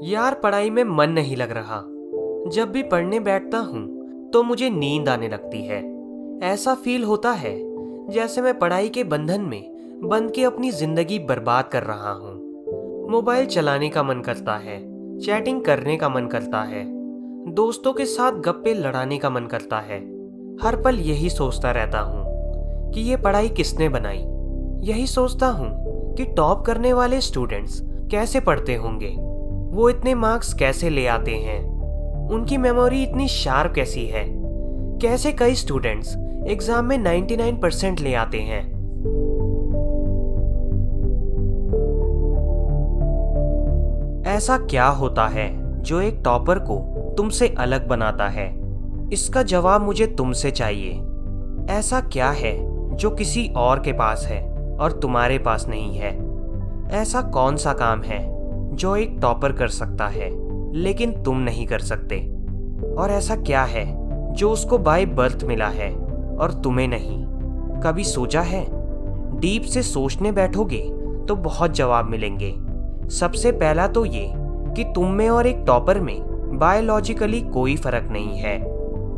यार पढ़ाई में मन नहीं लग रहा। जब भी पढ़ने बैठता हूँ तो मुझे नींद आने लगती है। ऐसा फील होता है जैसे मैं पढ़ाई के बंधन में बंध के अपनी जिंदगी बर्बाद कर रहा हूँ। मोबाइल चलाने का मन करता है, चैटिंग करने का मन करता है, दोस्तों के साथ गप्पे लड़ाने का मन करता है। हर पल यही सोचता रहता हूँ कि ये पढ़ाई किसने बनाई। यही सोचता हूँ कि टॉप करने वाले स्टूडेंट्स कैसे पढ़ते होंगे, वो इतने मार्क्स कैसे ले आते हैं, उनकी मेमोरी इतनी शार्प कैसी है, कैसे कई स्टूडेंट्स एग्जाम में 99% ले आते हैं। ऐसा क्या होता है जो एक टॉपर को तुमसे अलग बनाता है? इसका जवाब मुझे तुमसे चाहिए। ऐसा क्या है जो किसी और के पास है और तुम्हारे पास नहीं है? ऐसा कौन सा काम है जो एक टॉपर कर सकता है लेकिन तुम नहीं कर सकते? और ऐसा क्या है जो उसको बाय बर्थ मिला है और तुम्हें नहीं? कभी सोचा है? डीप से सोचने बैठोगे तो बहुत जवाब मिलेंगे। सबसे पहला तो ये कि तुम में और एक टॉपर में बायोलॉजिकली कोई फर्क नहीं है।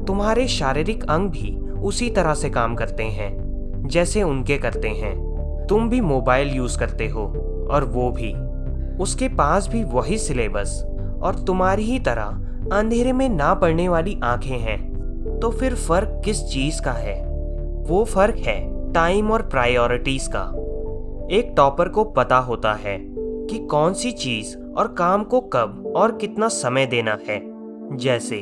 तुम्हारे शारीरिक अंग भी उसी तरह से काम करते हैं जैसे उनके करते हैं। तुम भी मोबाइल यूज करते हो और वो भी। उसके पास भी वही सिलेबस और तुम्हारी ही तरह अंधेरे में ना पड़ने वाली आंखें हैं। तो फिर फर्क किस चीज का है? वो फर्क है टाइम और प्रायोरिटीज का। एक टॉपर को पता होता है कि कौन सी चीज और काम को कब और कितना समय देना है। जैसे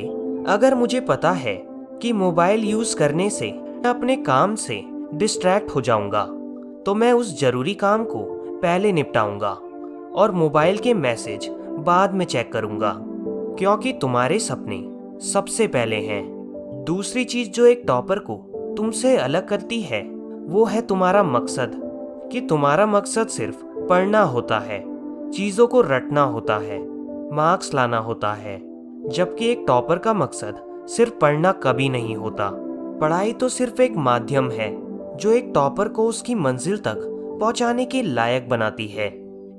अगर मुझे पता है कि मोबाइल यूज करने से मैं अपने काम से डिस्ट्रैक्ट हो जाऊंगा, तो मैं उस जरूरी काम को पहले निपटाऊंगा और मोबाइल के मैसेज बाद में चेक करूंगा, क्योंकि तुम्हारे सपने सबसे पहले हैं। दूसरी चीज जो एक टॉपर को तुमसे अलग करती है वो है तुम्हारा मकसद। कि तुम्हारा मकसद सिर्फ पढ़ना होता है, चीजों को रटना होता है, मार्क्स लाना होता है। जबकि एक टॉपर का मकसद सिर्फ पढ़ना कभी नहीं होता। पढ़ाई तो सिर्फ एक माध्यम है जो एक टॉपर को उसकी मंजिल तक पहुंचाने के लायक बनाती है।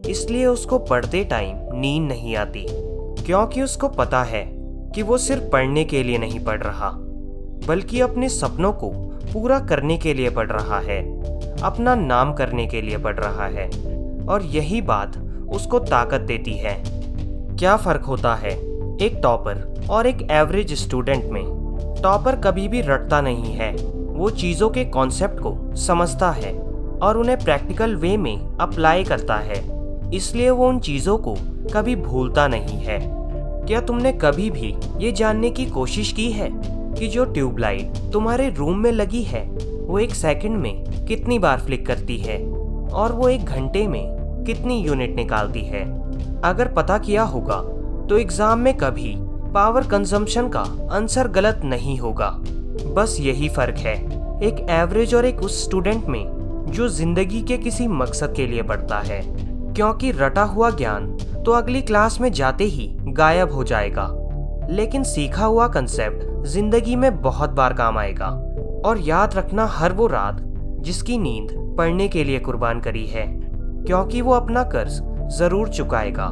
इसलिए उसको पढ़ते टाइम नींद नहीं आती, क्योंकि उसको पता है कि वो सिर्फ पढ़ने के लिए नहीं पढ़ रहा, बल्कि अपने सपनों को पूरा करने के लिए पढ़ रहा है, अपना नाम करने के लिए पढ़ रहा है। और यही बात उसको ताकत देती है। क्या फर्क होता है एक टॉपर और एक एवरेज स्टूडेंट में? टॉपर कभी भी रटता नहीं है, वो चीज़ों के कॉन्सेप्ट को समझता है और उन्हें प्रैक्टिकल वे में अप्लाई करता है। इसलिए वो उन चीज़ों को कभी भूलता नहीं है। क्या तुमने कभी भी ये जानने की कोशिश की है कि जो ट्यूबलाइट तुम्हारे रूम में लगी है वो एक सेकंड में कितनी बार फ्लिक करती है और वो एक घंटे में कितनी यूनिट निकालती है? अगर पता किया होगा तो एग्जाम में कभी पावर कंजम्पशन का आंसर गलत नहीं होगा। बस यही फर्क है एक एवरेज और एक उस स्टूडेंट में जो जिंदगी के किसी मकसद के लिए पढ़ता है। क्योंकि रटा हुआ ज्ञान तो अगली क्लास में जाते ही गायब हो जाएगा, लेकिन सीखा हुआ कंसेप्ट जिंदगी में बहुत बार काम आएगा। और याद रखना हर वो रात जिसकी नींद पढ़ने के लिए कुर्बान करी है, क्योंकि वो अपना कर्ज जरूर चुकाएगा।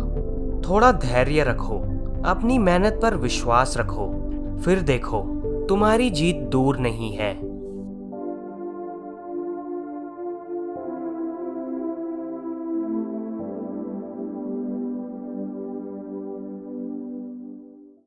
थोड़ा धैर्य रखो, अपनी मेहनत पर विश्वास रखो, फिर देखो तुम्हारी जीत दूर नहीं है।